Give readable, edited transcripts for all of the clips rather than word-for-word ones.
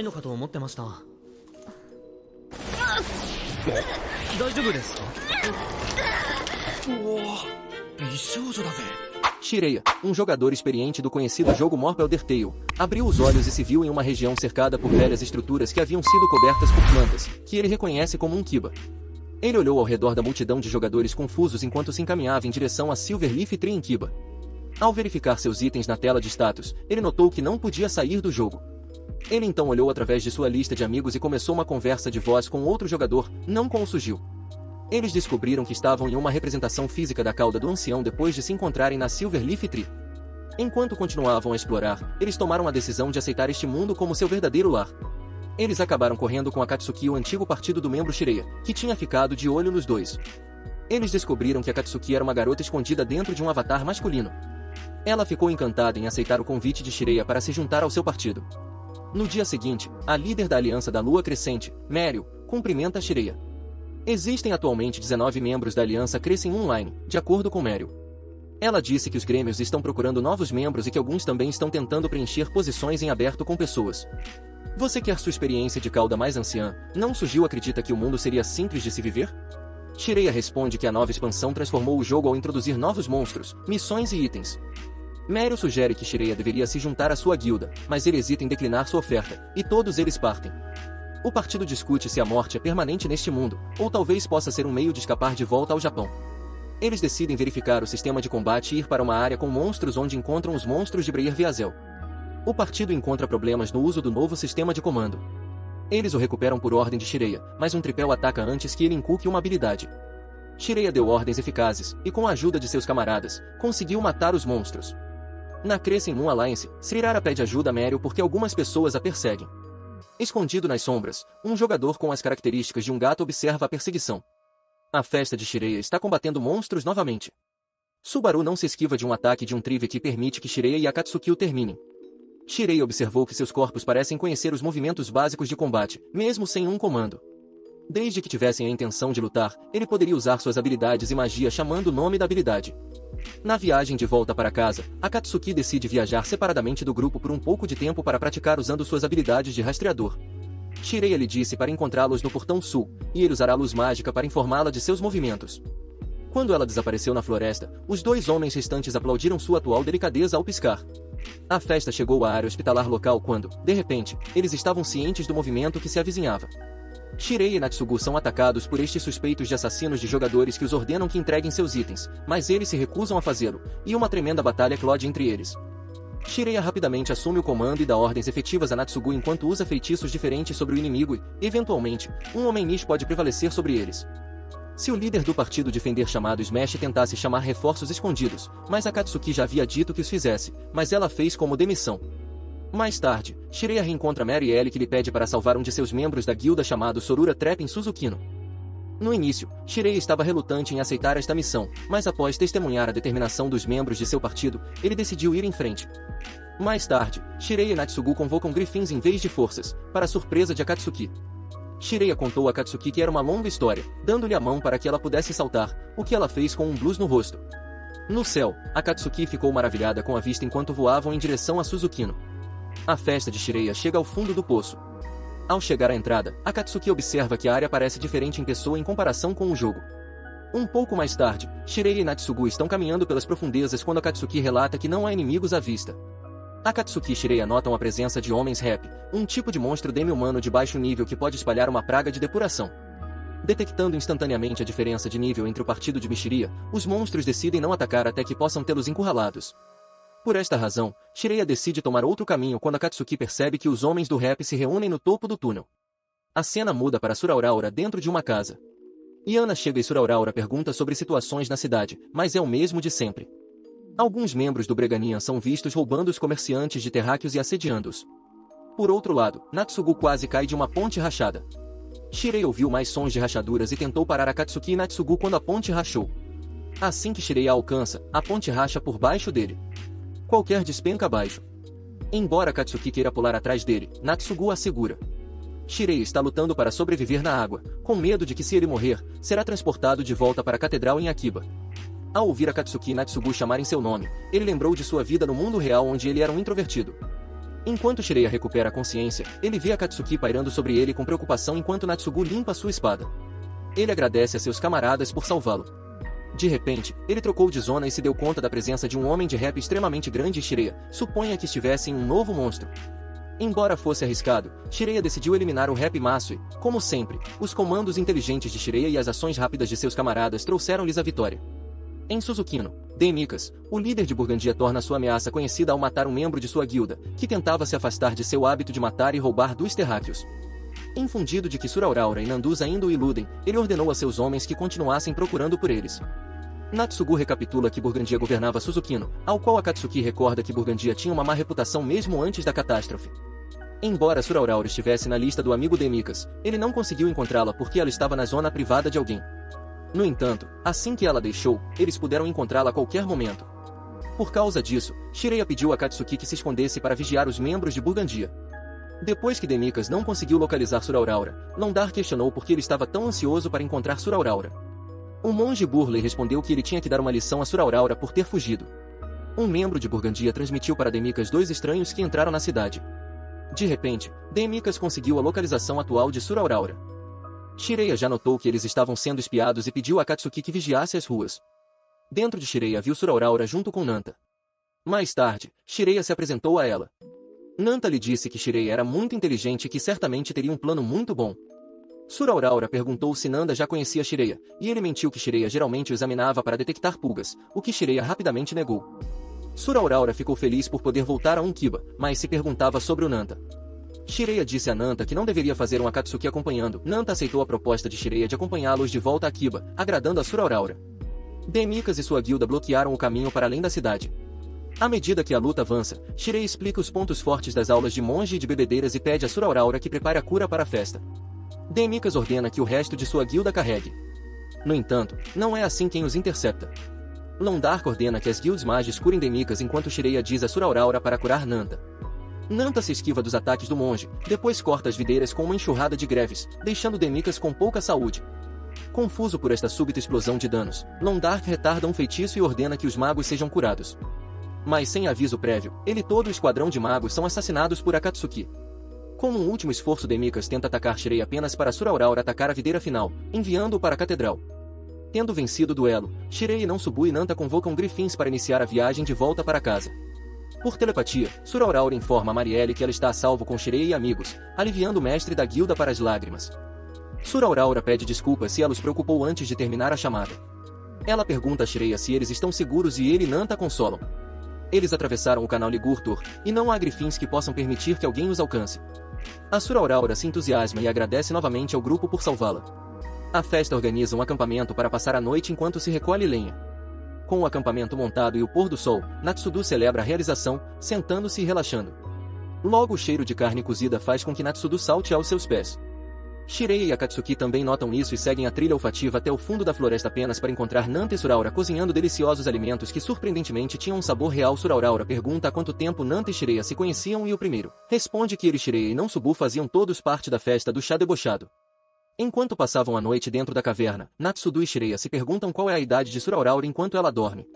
のかと思ってました。大丈夫ですか？美少女だぜ。Shireya, um jogador experiente do conhecido jogo Mortal Undertale, abriu os olhos e se viu em uma região cercada por velhas estruturas que haviam sido cobertas por plantas, que ele reconhece como um kiba. Ele olhou ao redor da multidão de jogadores confusos enquanto se encaminhava em direção a Silverleaf Tree em Kiba. Ao verificar seus itens na tela de status, ele notou que não podia sair do jogo. Ele então olhou através de sua lista de amigos e começou uma conversa de voz com outro jogador, não com o Sugil. Eles descobriram que estavam em uma representação física da cauda do ancião depois de se encontrarem na Silverleaf Tree. Enquanto continuavam a explorar, eles tomaram a decisão de aceitar este mundo como seu verdadeiro lar. Eles acabaram correndo com Akatsuki, o antigo partido do membro Shireya, que tinha ficado de olho nos dois. Eles descobriram que Akatsuki era uma garota escondida dentro de um avatar masculino. Ela ficou encantada em aceitar o convite de Shireya para se juntar ao seu partido. No dia seguinte, a líder da Aliança da Lua Crescente, Meryl, cumprimenta Shireya. Existem atualmente 19 membros da Aliança Crescem Online, de acordo com Meryl. Ela disse que os grêmios estão procurando novos membros e que alguns também estão tentando preencher posições em aberto com pessoas. Você quer sua experiência de cauda mais anciã? Não Sugil acredita que o mundo seria simples de se viver? Shireya responde que a nova expansão transformou o jogo ao introduzir novos monstros, missões e itens. Meryl sugere que Shireya deveria se juntar à sua guilda, mas ele hesita em declinar sua oferta, e todos eles partem. O partido discute se a morte é permanente neste mundo, ou talvez possa ser um meio de escapar de volta ao Japão. Eles decidem verificar o sistema de combate e ir para uma área com monstros onde encontram os monstros de Breyer Viazel. O partido encontra problemas no uso do novo sistema de comando. Eles o recuperam por ordem de Shireya, mas um tripé o ataca antes que ele inculque uma habilidade. Shireya deu ordens eficazes, e com a ajuda de seus camaradas, conseguiu matar os monstros. Na Crescent Moon Alliance, Srirara pede ajuda a Meryl porque algumas pessoas a perseguem. Escondido nas sombras, um jogador com as características de um gato observa a perseguição. A festa de Shireya está combatendo monstros novamente. Subaru não se esquiva de um ataque de um Trivia que permite que Shireya e Akatsuki o terminem. Shireya observou que seus corpos parecem conhecer os movimentos básicos de combate, mesmo sem um comando. Desde que tivessem a intenção de lutar, ele poderia usar suas habilidades e magia chamando o nome da habilidade. Na viagem de volta para casa, Akatsuki decide viajar separadamente do grupo por um pouco de tempo para praticar usando suas habilidades de rastreador. Shireya lhe disse para encontrá-los no portão sul, e ele usará a luz mágica para informá-la de seus movimentos. Quando ela desapareceu na floresta, os dois homens restantes aplaudiram sua atual delicadeza ao piscar. A festa chegou à área hospitalar local quando, de repente, eles estavam cientes do movimento que se avizinhava. Shireya e Natsugu são atacados por estes suspeitos de assassinos de jogadores que os ordenam que entreguem seus itens, mas eles se recusam a fazê-lo, e uma tremenda batalha eclode entre eles. Shireya rapidamente assume o comando e dá ordens efetivas a Natsugu enquanto usa feitiços diferentes sobre o inimigo e, eventualmente, um homem niche pode prevalecer sobre eles. Se o líder do partido defender chamado Smash tentasse chamar reforços escondidos, mas Akatsuki já havia dito que os fizesse, mas ela fez como demissão. Mais tarde, Shireya reencontra Mary Ellie que lhe pede para salvar um de seus membros da guilda chamado Sorura Trap em Suzukino. No início, Shireya estava relutante em aceitar esta missão, mas após testemunhar a determinação dos membros de seu partido, ele decidiu ir em frente. Mais tarde, Shireya e Natsugu convocam Griffins em vez de forças, para a surpresa de Akatsuki. Shireya contou a Akatsuki que era uma longa história, dando-lhe a mão para que ela pudesse saltar, o que ela fez com um blues no rosto. No céu, Akatsuki ficou maravilhada com a vista enquanto voavam em direção a Suzukino. A festa de Shireya chega ao fundo do poço. Ao chegar à entrada, Akatsuki observa que a área parece diferente em pessoa em comparação com o jogo. Um pouco mais tarde, Shireya e Natsugu estão caminhando pelas profundezas quando Akatsuki relata que não há inimigos à vista. Akatsuki e Shireya notam a presença de homens rap, um tipo de monstro demi-humano de baixo nível que pode espalhar uma praga de depuração. Detectando instantaneamente a diferença de nível entre o partido de Michiria, os monstros decidem não atacar até que possam tê-los encurralados. Por esta razão, Shireya decide tomar outro caminho quando Akatsuki percebe que os homens do rap se reúnem no topo do túnel. A cena muda para Surauraura dentro de uma casa. Yana chega e Surauraura pergunta sobre situações na cidade, mas é o mesmo de sempre. Alguns membros do Breganian são vistos roubando os comerciantes de terráqueos e assediando-os. Por outro lado, Natsugu quase cai de uma ponte rachada. Shireya ouviu mais sons de rachaduras e tentou parar Akatsuki e Natsugu quando a ponte rachou. Assim que Shireya alcança, a ponte racha por baixo dele. Qualquer despenca abaixo. Embora Akatsuki queira pular atrás dele, Natsugu a segura. Shireya está lutando para sobreviver na água, com medo de que se ele morrer, será transportado de volta para a catedral em Akiba. Ao ouvir Akatsuki e Natsugu chamarem seu nome, ele lembrou de sua vida no mundo real onde ele era um introvertido. Enquanto Shireya recupera a consciência, ele vê Akatsuki pairando sobre ele com preocupação enquanto Natsugu limpa sua espada. Ele agradece a seus camaradas por salvá-lo. De repente, ele trocou de zona e se deu conta da presença de um homem de rap extremamente grande e Shireya suponha que estivesse em um novo monstro. Embora fosse arriscado, Shireya decidiu eliminar o Rap Masui. Como sempre, os comandos inteligentes de Shireya e as ações rápidas de seus camaradas trouxeram-lhes a vitória. Em Suzukino, Demikas, o líder de Burgundia torna sua ameaça conhecida ao matar um membro de sua guilda, que tentava se afastar de seu hábito de matar e roubar dos terráqueos. Infundido de que Surauraura e Nandus ainda o iludem, ele ordenou a seus homens que continuassem procurando por eles. Natsugu recapitula que Burgundia governava Suzukino, ao qual Akatsuki recorda que Burgundia tinha uma má reputação mesmo antes da catástrofe. Embora Surauraura estivesse na lista do amigo Demikas, ele não conseguiu encontrá-la porque ela estava na zona privada de alguém. No entanto, assim que ela deixou, eles puderam encontrá-la a qualquer momento. Por causa disso, Shireya pediu a Akatsuki que se escondesse para vigiar os membros de Burgundia. Depois que Demikas não conseguiu localizar Surauraura, Londar questionou por que ele estava tão ansioso para encontrar Surauraura. O monge Burley respondeu que ele tinha que dar uma lição a Surauraura por ter fugido. Um membro de Burgundia transmitiu para Demikas dois estranhos que entraram na cidade. De repente, Demikas conseguiu a localização atual de Surauraura. Shireya já notou que eles estavam sendo espiados e pediu a Akatsuki que vigiasse as ruas. Dentro de Shireya viu Surauraura junto com Nanta. Mais tarde, Shireya se apresentou a ela. Nanta lhe disse que Shireya era muito inteligente e que certamente teria um plano muito bom. Surauraura perguntou se Nanda já conhecia Shireya, e ele mentiu que Shireya geralmente o examinava para detectar pulgas, o que Shireya rapidamente negou. Surauraura ficou feliz por poder voltar a Unkiba, mas se perguntava sobre o Nanta. Shireya disse a Nanta que não deveria fazer um Akatsuki acompanhando. Nanta aceitou a proposta de Shireya de acompanhá-los de volta a Kiba, agradando a Surauraura. Demikas e sua guilda bloquearam o caminho para além da cidade. À medida que a luta avança, Shireya explica os pontos fortes das aulas de monge e de bebedeiras e pede a Surauraura que prepare a cura para a festa. Demikas ordena que o resto de sua guilda carregue. No entanto, não é assim quem os intercepta. Londark ordena que as guildas mages curem Demikas enquanto Shireya diz a Surauraura para curar Nanta. Nanta se esquiva dos ataques do monge, depois corta as videiras com uma enxurrada de greves, deixando Demikas com pouca saúde. Confuso por esta súbita explosão de danos, Londark retarda um feitiço e ordena que os magos sejam curados. Mas sem aviso prévio, ele e todo o esquadrão de magos são assassinados por Akatsuki. Com um último esforço, Demikas tenta atacar Shireya apenas para Surauraura atacar a videira final, enviando-o para a catedral. Tendo vencido o duelo, Shireya e Nansubu e Nanta convocam Griffins para iniciar a viagem de volta para casa. Por telepatia, Surauraura informa a Marielle que ela está a salvo com Shireya e amigos, aliviando o mestre da guilda para as lágrimas. Surauraura pede desculpas se ela os preocupou antes de terminar a chamada. Ela pergunta a Shireya se eles estão seguros e ele e Nanta consolam. Eles atravessaram o canal Ligurtur, e não há Griffins que possam permitir que alguém os alcance. A Surauraura se entusiasma e agradece novamente ao grupo por salvá-la. A festa organiza um acampamento para passar a noite enquanto se recolhe lenha. Com o acampamento montado e o pôr do sol, Natsudu celebra a realização, sentando-se e relaxando. Logo o cheiro de carne cozida faz com que Natsudu salte aos seus pés. Shireya e Akatsuki também notam isso e seguem a trilha olfativa até o fundo da floresta apenas para encontrar Nanta e Suraura cozinhando deliciosos alimentos que surpreendentemente tinham um sabor real. Surauraura pergunta há quanto tempo Nanta e Shireya se conheciam e o primeiro responde que ele, Shireya e Nansubu faziam todos parte da festa do chá debochado. Enquanto passavam a noite dentro da caverna, Natsudu e Shireya se perguntam qual é a idade de Surauraura enquanto ela dorme.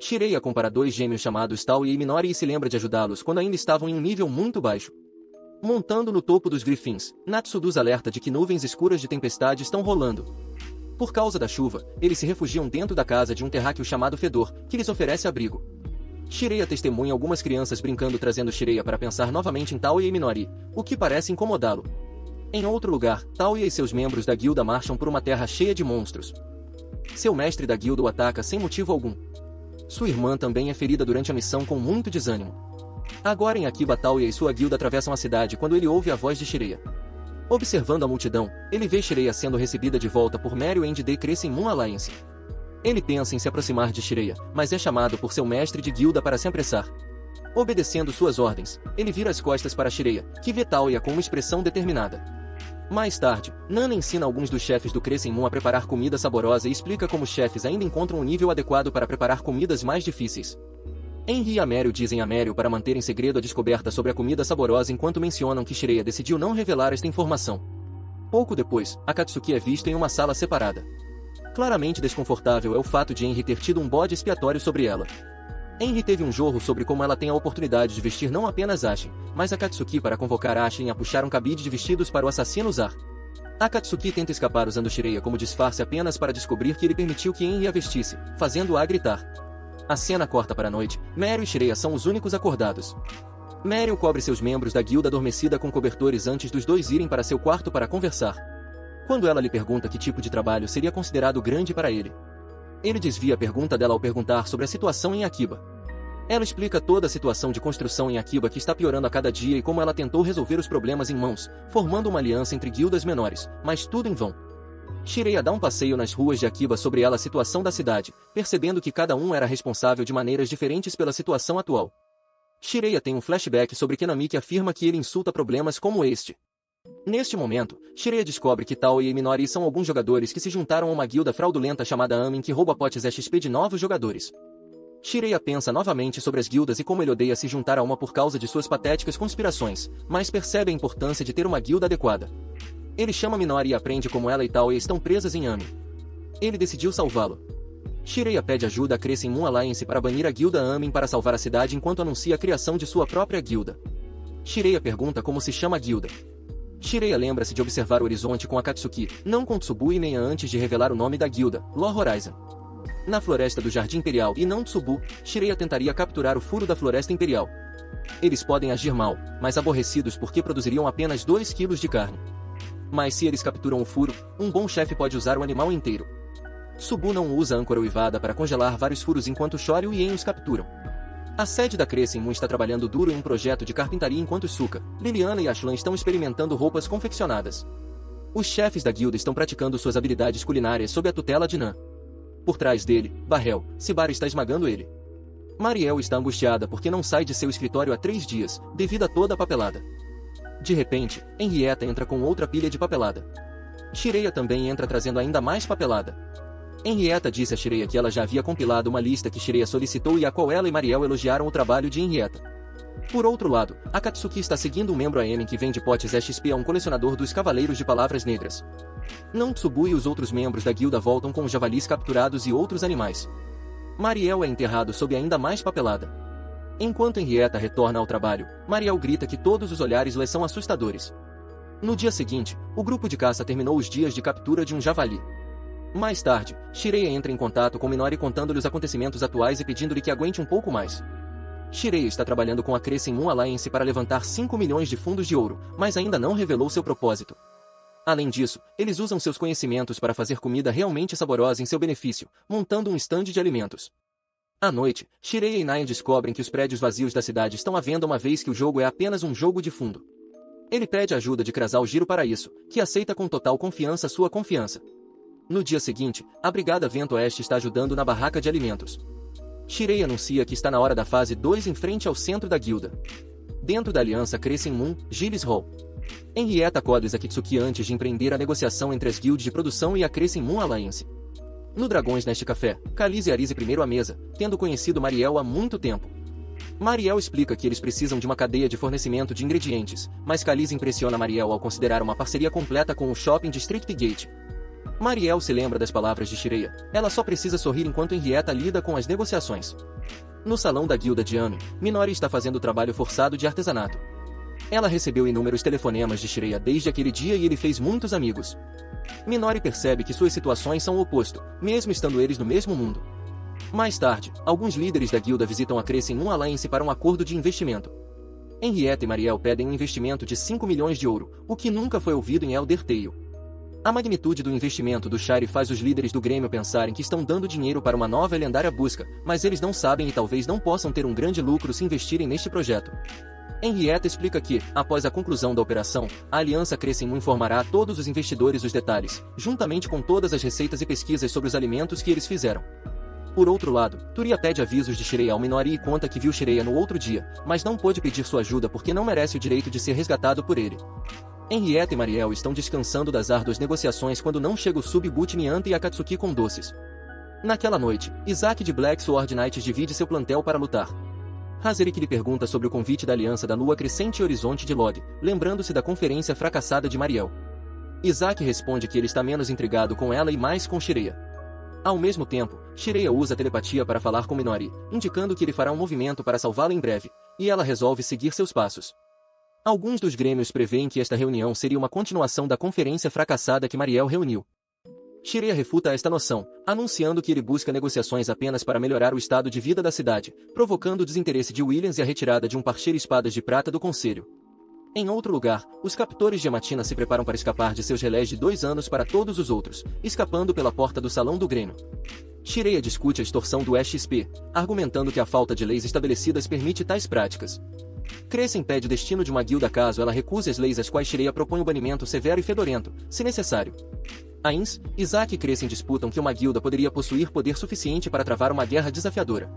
Shireya compara dois gêmeos chamados Tao e Minori e se lembra de ajudá-los quando ainda estavam em um nível muito baixo. Montando no topo dos Griffins, Natsudu os alerta de que nuvens escuras de tempestade estão rolando. Por causa da chuva, eles se refugiam dentro da casa de um terráqueo chamado Fedor, que lhes oferece abrigo. Shireya testemunha algumas crianças brincando trazendo Shireya para pensar novamente em Tao e Minori, o que parece incomodá-lo. Em outro lugar, Taoya e seus membros da guilda marcham por uma terra cheia de monstros. Seu mestre da guilda o ataca sem motivo algum. Sua irmã também é ferida durante a missão com muito desânimo. Agora em Akiba, Taoya e sua guilda atravessam a cidade quando ele ouve a voz de Shireya. Observando a multidão, ele vê Shireya sendo recebida de volta por Meru and the Crescent Moon Alliance. Ele pensa em se aproximar de Shireya, mas é chamado por seu mestre de guilda para se apressar. Obedecendo suas ordens, ele vira as costas para Shireya, que vê Taoya com uma expressão determinada. Mais tarde, Nana ensina alguns dos chefes do Crescent Moon a preparar comida saborosa e explica como os chefes ainda encontram um nível adequado para preparar comidas mais difíceis. Henry e Amério dizem a Amério para manter em segredo a descoberta sobre a comida saborosa enquanto mencionam que Shireya decidiu não revelar esta informação. Pouco depois, Akatsuki é visto em uma sala separada. Claramente desconfortável é o fato de Henry ter tido um bode expiatório sobre ela. Henry teve um jorro sobre como ela tem a oportunidade de vestir não apenas Ashen, mas Akatsuki para convocar Ashen a puxar um cabide de vestidos para o assassino usar. Akatsuki tenta escapar usando Shireya como disfarce apenas para descobrir que ele permitiu que Henry a vestisse, fazendo-a gritar. A cena corta para a noite. Meryl e Shireya são os únicos acordados. Meryl cobre seus membros da guilda adormecida com cobertores antes dos dois irem para seu quarto para conversar. Quando ela lhe pergunta que tipo de trabalho seria considerado grande para ele, ele desvia a pergunta dela ao perguntar sobre a situação em Akiba. Ela explica toda a situação de construção em Akiba que está piorando a cada dia e como ela tentou resolver os problemas em mãos, formando uma aliança entre guildas menores, mas tudo em vão. Shireya dá um passeio nas ruas de Akiba sobre a situação da cidade, percebendo que cada um era responsável de maneiras diferentes pela situação atual. Shireya tem um flashback sobre Kenami que afirma que ele insulta problemas como este. Neste momento, Shireya descobre que Tao e Minori são alguns jogadores que se juntaram a uma guilda fraudulenta chamada Amin que rouba potes XP de novos jogadores. Shireya pensa novamente sobre as guildas e como ele odeia se juntar a uma por causa de suas patéticas conspirações, mas percebe a importância de ter uma guilda adequada. Ele chama Minori e aprende como ela e Tao estão presas em Amin. Ele decidiu salvá-lo. Shireya pede ajuda a Crescent Moon Alliance para banir a guilda Amin para salvar a cidade enquanto anuncia a criação de sua própria guilda. Shireya pergunta como se chama a guilda. Shireya lembra-se de observar o horizonte com Akatsuki, não com Tsubu e nem antes de revelar o nome da guilda, Lore Horizon. Na floresta do Jardim Imperial e não Tsubu, Shireya tentaria capturar o furo da Floresta Imperial. Eles podem agir mal, mas aborrecidos porque produziriam apenas 2 quilos de carne. Mas se eles capturam o furo, um bom chefe pode usar o animal inteiro. Tsubu não usa âncora uivada para congelar vários furos enquanto Shoryu e En os capturam. A sede da Crescent Moon está trabalhando duro em um projeto de carpintaria enquanto Suka, Liliana e Ashlan estão experimentando roupas confeccionadas. Os chefes da guilda estão praticando suas habilidades culinárias sob a tutela de Nan. Por trás dele, Barrel, Sibara está esmagando ele. Mariel está angustiada porque não sai de seu escritório há 3 dias, devido a toda a papelada. De repente, Henrietta entra com outra pilha de papelada. Shireya também entra trazendo ainda mais papelada. Henrietta disse a Shireya que ela já havia compilado uma lista que Shireya solicitou e a qual ela e Mariel elogiaram o trabalho de Henrietta. Por outro lado, Akatsuki está seguindo um membro Aemin que vende potes XP a um colecionador dos Cavaleiros de Palavras Negras. Não Tsubu e os outros membros da guilda voltam com os javalis capturados e outros animais. Mariel é enterrado sob ainda mais papelada. Enquanto Henrietta retorna ao trabalho, Mariel grita que todos os olhares lhe são assustadores. No dia seguinte, o grupo de caça terminou os dias de captura de um javali. Mais tarde, Shireya entra em contato com Minori contando-lhe os acontecimentos atuais e pedindo-lhe que aguente um pouco mais. Shireya está trabalhando com a Crescent Moon Alliance para levantar 5 milhões de fundos de ouro, mas ainda não revelou seu propósito. Além disso, eles usam seus conhecimentos para fazer comida realmente saborosa em seu benefício, montando um estande de alimentos. À noite, Shireya e Naya descobrem que os prédios vazios da cidade estão à venda uma vez que o jogo é apenas um jogo de fundo. Ele pede ajuda de Krasal Giro para isso, que aceita com total confiança sua confiança. No dia seguinte, a Brigada Vento Oeste está ajudando na barraca de alimentos. Shireya anuncia que está na hora da fase 2 em frente ao centro da guilda. Dentro da aliança Crescent Moon, Gilles Hall. Henrietta acorda Akitsuki antes de empreender a negociação entre as guildas de produção e a Crescent Moon Alliance. No Dragões neste café, Khaleesi Arise primeiro à mesa, tendo conhecido Mariel há muito tempo. Mariel explica que eles precisam de uma cadeia de fornecimento de ingredientes, mas Khaleesi impressiona Mariel ao considerar uma parceria completa com o Shopping District Gate. Mariel se lembra das palavras de Shireya, ela só precisa sorrir enquanto Henrietta lida com as negociações. No salão da guilda de Amin, Minori está fazendo trabalho forçado de artesanato. Ela recebeu inúmeros telefonemas de Shireya desde aquele dia e ele fez muitos amigos. Minori percebe que suas situações são o oposto, mesmo estando eles no mesmo mundo. Mais tarde, alguns líderes da guilda visitam a Crescent Moon Alliance para um acordo de investimento. Henrietta e Mariel pedem um investimento de 5 milhões de ouro, o que nunca foi ouvido em Elder Tale. A magnitude do investimento do Shire faz os líderes do Grêmio pensarem que estão dando dinheiro para uma nova e lendária busca, mas eles não sabem e talvez não possam ter um grande lucro se investirem neste projeto. Henrietta explica que, após a conclusão da operação, a Aliança Crescent Moon informará a todos os investidores os detalhes, juntamente com todas as receitas e pesquisas sobre os alimentos que eles fizeram. Por outro lado, Turia pede avisos de Shireya ao Minori e conta que viu Shireya no outro dia, mas não pôde pedir sua ajuda porque não merece o direito de ser resgatado por ele. Henrietta e Mariel estão descansando das árduas negociações quando não chega o Sub-Boot Nianta e Akatsuki com doces. Naquela noite, Isaac de Black Sword Knights divide seu plantel para lutar. Hazerik lhe pergunta sobre o convite da Aliança da Lua Crescente e Horizonte de Log, lembrando-se da conferência fracassada de Mariel. Isaac responde que ele está menos intrigado com ela e mais com Shireya. Ao mesmo tempo, Shireya usa a telepatia para falar com Minori, indicando que ele fará um movimento para salvá-la em breve, e ela resolve seguir seus passos. Alguns dos grêmios preveem que esta reunião seria uma continuação da conferência fracassada que Mariel reuniu. Shireya refuta esta noção, anunciando que ele busca negociações apenas para melhorar o estado de vida da cidade, provocando o desinteresse de Williams e a retirada de um parceiro espadas de prata do conselho. Em outro lugar, os captores de Yamatina se preparam para escapar de seus relés de 2 anos para todos os outros, escapando pela porta do salão do Grêmio. Shireya discute a extorsão do EXP, argumentando que a falta de leis estabelecidas permite tais práticas. Crescem pede o destino de uma guilda caso ela recuse as leis às quais Shireya propõe o banimento severo e fedorento, se necessário. Ains, Isaac e Crescem disputam que uma guilda poderia possuir poder suficiente para travar uma guerra desafiadora.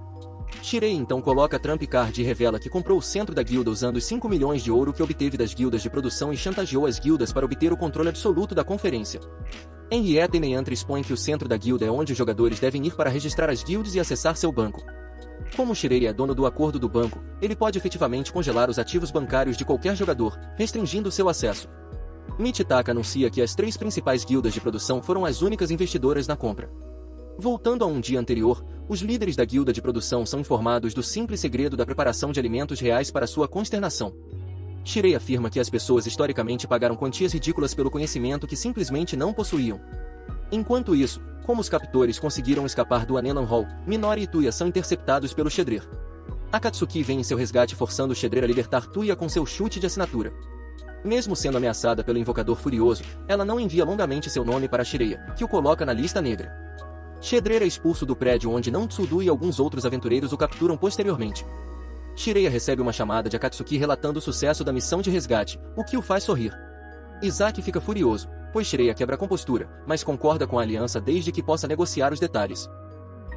Shireya então coloca Trump Card e revela que comprou o centro da guilda usando os 5 milhões de ouro que obteve das guildas de produção e chantageou as guildas para obter o controle absoluto da conferência. Henrietta e Neantre expõem que o centro da guilda é onde os jogadores devem ir para registrar as guildas e acessar seu banco. Como Shireya é dono do acordo do banco, ele pode efetivamente congelar os ativos bancários de qualquer jogador, restringindo seu acesso. Michitaka anuncia que as 3 principais guildas de produção foram as únicas investidoras na compra. Voltando a um dia anterior, os líderes da guilda de produção são informados do simples segredo da preparação de alimentos reais para sua consternação. Shireya afirma que as pessoas historicamente pagaram quantias ridículas pelo conhecimento que simplesmente não possuíam. Enquanto isso, como os captores conseguiram escapar do Anelan Hall, Minori e Tuya são interceptados pelo Shedrer. Akatsuki vem em seu resgate forçando o Shedrer a libertar Tuya com seu chute de assinatura. Mesmo sendo ameaçada pelo Invocador Furioso, ela não envia longamente seu nome para Shireya, que o coloca na lista negra. Shedrer é expulso do prédio onde Nantsudu e alguns outros aventureiros o capturam posteriormente. Shireya recebe uma chamada de Akatsuki relatando o sucesso da missão de resgate, o que o faz sorrir. Isaac fica furioso, pois Shireya quebra a compostura, mas concorda com a aliança desde que possa negociar os detalhes.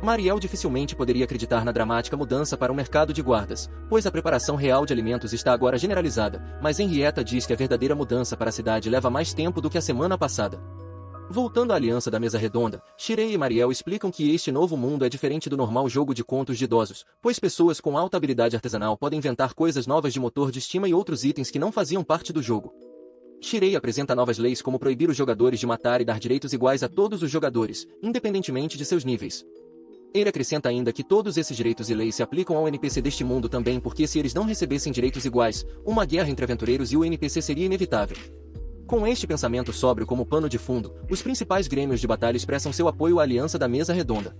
Mariel dificilmente poderia acreditar na dramática mudança para o mercado de guardas, pois a preparação real de alimentos está agora generalizada, mas Henrietta diz que a verdadeira mudança para a cidade leva mais tempo do que a semana passada. Voltando à aliança da mesa redonda, Shireya e Mariel explicam que este novo mundo é diferente do normal jogo de contos de idosos, pois pessoas com alta habilidade artesanal podem inventar coisas novas de motor de estima e outros itens que não faziam parte do jogo. Shireya apresenta novas leis como proibir os jogadores de matar e dar direitos iguais a todos os jogadores, independentemente de seus níveis. Ele acrescenta ainda que todos esses direitos e leis se aplicam ao NPC deste mundo também porque se eles não recebessem direitos iguais, uma guerra entre aventureiros e o NPC seria inevitável. Com este pensamento sóbrio como pano de fundo, os principais grêmios de batalha expressam seu apoio à Aliança da Mesa Redonda.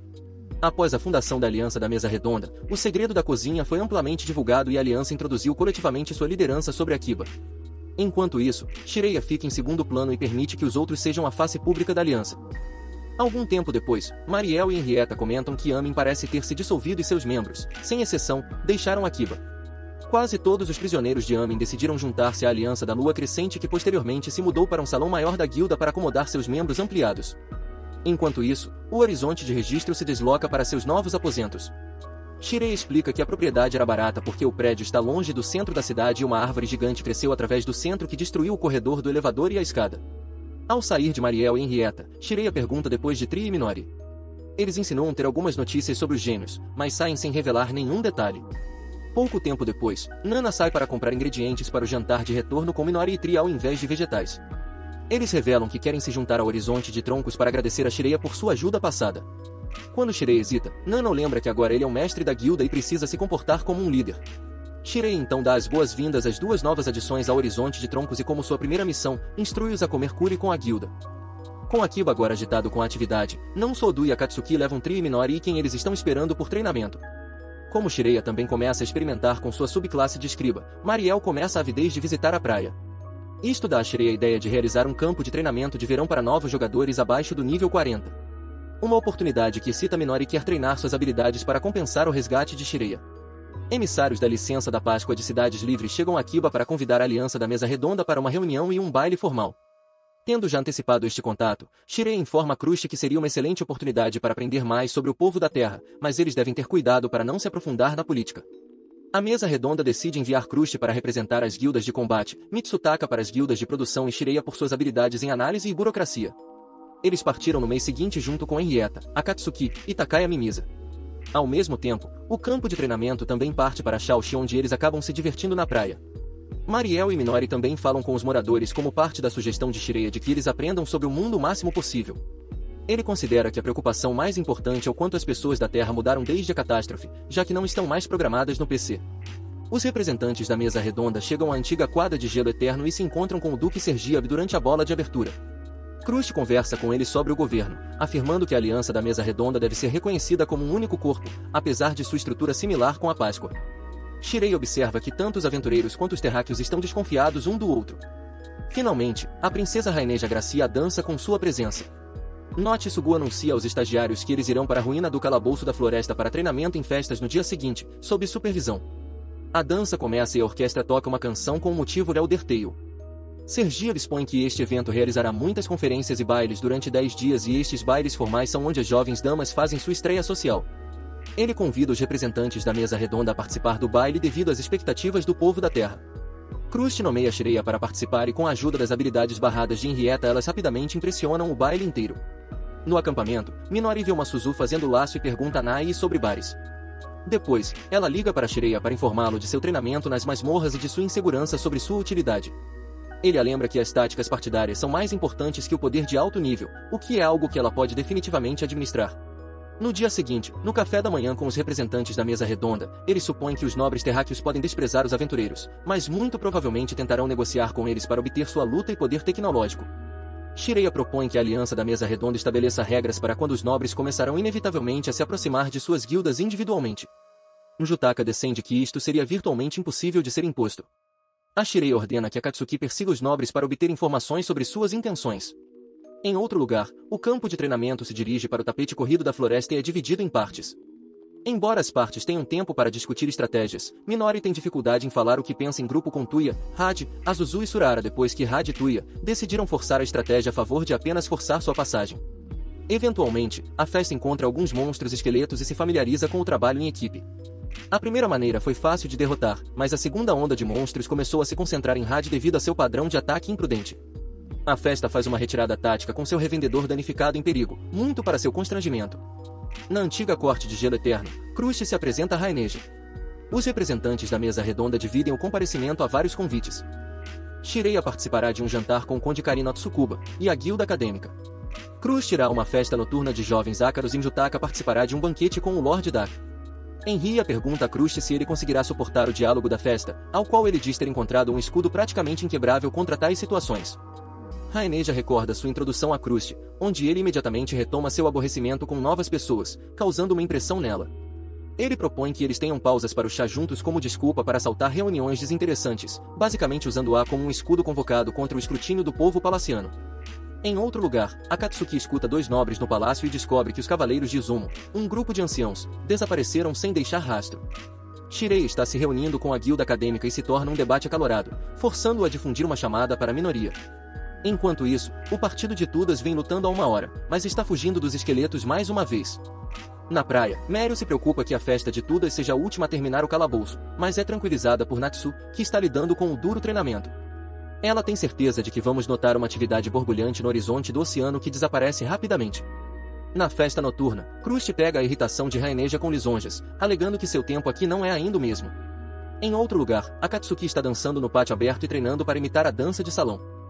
Após a fundação da Aliança da Mesa Redonda, o segredo da cozinha foi amplamente divulgado e a Aliança introduziu coletivamente sua liderança sobre Akiba. Enquanto isso, Shireya fica em segundo plano e permite que os outros sejam a face pública da Aliança. Algum tempo depois, Mariel e Henrietta comentam que Amin parece ter se dissolvido e seus membros, sem exceção, deixaram Akiba. Quase todos os prisioneiros de Amin decidiram juntar-se à Aliança da Lua Crescente que posteriormente se mudou para um salão maior da guilda para acomodar seus membros ampliados. Enquanto isso, o horizonte de registro se desloca para seus novos aposentos. Shireya explica que a propriedade era barata porque o prédio está longe do centro da cidade e uma árvore gigante cresceu através do centro que destruiu o corredor do elevador e a escada. Ao sair de Mariel e Henrietta, Shireya pergunta depois de Tri e Minori. Eles insinuam ter algumas notícias sobre os gêmeos, mas saem sem revelar nenhum detalhe. Pouco tempo depois, Nana sai para comprar ingredientes para o jantar de retorno com Minori e Tri ao invés de vegetais. Eles revelam que querem se juntar ao horizonte de troncos para agradecer a Shireya por sua ajuda passada. Quando Shireya hesita, Nana lembra que agora ele é o mestre da guilda e precisa se comportar como um líder. Shireya então dá as boas-vindas às 2 novas adições ao horizonte de troncos e como sua primeira missão, instrui-os a comer curry com a guilda. Com Akiba agora agitado com a atividade, não Sodu e Akatsuki levam Tri e Minori e quem eles estão esperando por treinamento. Como Shireya também começa a experimentar com sua subclasse de escriba, Mariel começa a avidez de visitar a praia. Isto dá a Shireya a ideia de realizar um campo de treinamento de verão para novos jogadores abaixo do nível 40. Uma oportunidade que excita Minori quer treinar suas habilidades para compensar o resgate de Shireya. Emissários da licença da Páscoa de Cidades Livres chegam a Akiba para convidar a Aliança da Mesa Redonda para uma reunião e um baile formal. Tendo já antecipado este contato, Shireya informa a Krush que seria uma excelente oportunidade para aprender mais sobre o povo da Terra, mas eles devem ter cuidado para não se aprofundar na política. A Mesa Redonda decide enviar Krush para representar as guildas de combate, Mitsutaka para as guildas de produção e Shireya por suas habilidades em análise e burocracia. Eles partiram no mês seguinte junto com Henrietta, Akatsuki e Takaya Mimisa. Ao mesmo tempo, o campo de treinamento também parte para Shaoxi onde eles acabam se divertindo na praia. Mariel e Minori também falam com os moradores como parte da sugestão de Shireya de que eles aprendam sobre o mundo o máximo possível. Ele considera que a preocupação mais importante é o quanto as pessoas da Terra mudaram desde a catástrofe, já que não estão mais programadas no PC. Os representantes da mesa redonda chegam à antiga quadra de gelo eterno e se encontram com o Duque Sergiab durante a bola de abertura. Krusty conversa com ele sobre o governo, afirmando que a aliança da mesa redonda deve ser reconhecida como um único corpo, apesar de sua estrutura similar com a Páscoa. Shirei observa que tanto os aventureiros quanto os terráqueos estão desconfiados um do outro. Finalmente, a princesa Raineja agracia a dança com sua presença. Note Sugu anuncia aos estagiários que eles irão para a ruína do calabouço da floresta para treinamento em festas no dia seguinte, sob supervisão. A dança começa e a orquestra toca uma canção com o motivo Elder Tale. Sergiab expõe que este evento realizará muitas conferências e bailes durante 10 dias e estes bailes formais são onde as jovens damas fazem sua estreia social. Ele convida os representantes da mesa redonda a participar do baile devido às expectativas do povo da Terra. Krusty nomeia Shirei para participar e com a ajuda das habilidades barradas de Henrietta elas rapidamente impressionam o baile inteiro. No acampamento, Minori vê uma Suzu fazendo laço e pergunta a Nai sobre bares. Depois, ela liga para Shirei para informá-lo de seu treinamento nas masmorras e de sua insegurança sobre sua utilidade. Ele a lembra que as táticas partidárias são mais importantes que o poder de alto nível, o que é algo que ela pode definitivamente administrar. No dia seguinte, no café da manhã com os representantes da mesa redonda, ele supõe que os nobres terráqueos podem desprezar os aventureiros, mas muito provavelmente tentarão negociar com eles para obter sua luta e poder tecnológico. Shirei propõe que a aliança da mesa redonda estabeleça regras para quando os nobres começarão inevitavelmente a se aproximar de suas guildas individualmente. Jutaka defende que isto seria virtualmente impossível de ser imposto. A Shirei ordena que Akatsuki persiga os nobres para obter informações sobre suas intenções. Em outro lugar, o campo de treinamento se dirige para o tapete corrido da floresta e é dividido em partes. Embora as partes tenham tempo para discutir estratégias, Minori tem dificuldade em falar o que pensa em grupo com Tuya, Had, Azuzu e Surara depois que Had e Tuya decidiram forçar a estratégia a favor de apenas forçar sua passagem. Eventualmente, a festa encontra alguns monstros esqueletos e se familiariza com o trabalho em equipe. A primeira maneira foi fácil de derrotar, mas a segunda onda de monstros começou a se concentrar em Had devido a seu padrão de ataque imprudente. A festa faz uma retirada tática com seu revendedor danificado em perigo, muito para seu constrangimento. Na antiga corte de gelo eterno, Krusty se apresenta a Raineja. Os representantes da mesa redonda dividem o comparecimento a vários convites. Shirei participará de um jantar com o Conde Karina Tsukuba e a guilda acadêmica. Krusty irá a uma festa noturna de jovens ácaros e Jutaka participará de um banquete com o Lord Dak. Henria pergunta a Krusty se ele conseguirá suportar o diálogo da festa, ao qual ele diz ter encontrado um escudo praticamente inquebrável contra tais situações. Raineja recorda sua introdução a Krusty, onde ele imediatamente retoma seu aborrecimento com novas pessoas, causando uma impressão nela. Ele propõe que eles tenham pausas para o chá juntos como desculpa para assaltar reuniões desinteressantes, basicamente usando-a como um escudo convocado contra o escrutínio do povo palaciano. Em outro lugar, Akatsuki escuta dois nobres no palácio e descobre que os cavaleiros de Izumo, um grupo de anciãos, desapareceram sem deixar rastro. Shirei está se reunindo com a guilda acadêmica e se torna um debate acalorado, forçando-o a difundir uma chamada para a minoria. Enquanto isso, o partido de Tudas vem lutando há uma hora, mas está fugindo dos esqueletos mais uma vez. Na praia, Meryl se preocupa que a festa de Tudas seja a última a terminar o calabouço, mas é tranquilizada por Natsu, que está lidando com o duro treinamento. Ela tem certeza de que vamos notar uma atividade borbulhante no horizonte do oceano que desaparece rapidamente. Na festa noturna, Krusty pega a irritação de Raineja com lisonjas, alegando que seu tempo aqui não é ainda o mesmo. Em outro lugar, Akatsuki está dançando no pátio aberto e treinando para imitar a dança de salão.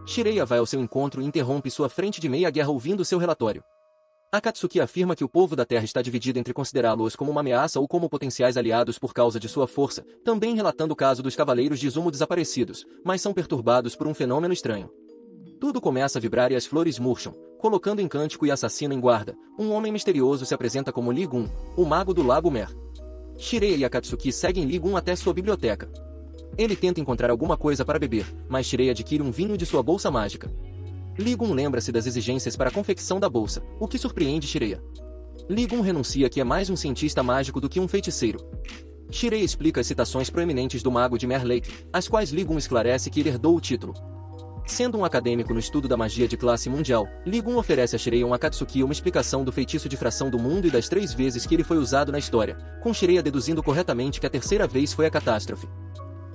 Shirei vai ao seu encontro e interrompe sua frente de meia-guerra ouvindo seu relatório. Akatsuki afirma que o povo da Terra está dividido entre considerá-los como uma ameaça ou como potenciais aliados por causa de sua força, também relatando o caso dos cavaleiros de Izumo desaparecidos, mas são perturbados por um fenômeno estranho. Tudo começa a vibrar e as flores murcham, colocando em cântico e assassino em guarda. Um homem misterioso se apresenta como Li Gun, o mago do Lago Mer. Shirei e Akatsuki seguem Li Gun até sua biblioteca. Ele tenta encontrar alguma coisa para beber, mas Shirei adquire um vinho de sua bolsa mágica. Li Gun lembra-se das exigências para a confecção da bolsa, o que surpreende Shirei. Li Gun renuncia que é mais um cientista mágico do que um feiticeiro. Shirei explica as citações proeminentes do mago de Mer Lake, as quais Li Gun esclarece que ele herdou o título. Sendo um acadêmico no estudo da magia de classe mundial, Li Gun oferece a Shirei e Akatsuki uma explicação do feitiço de fração do mundo e das 3 vezes que ele foi usado na história, com Shirei deduzindo corretamente que a terceira vez foi a catástrofe.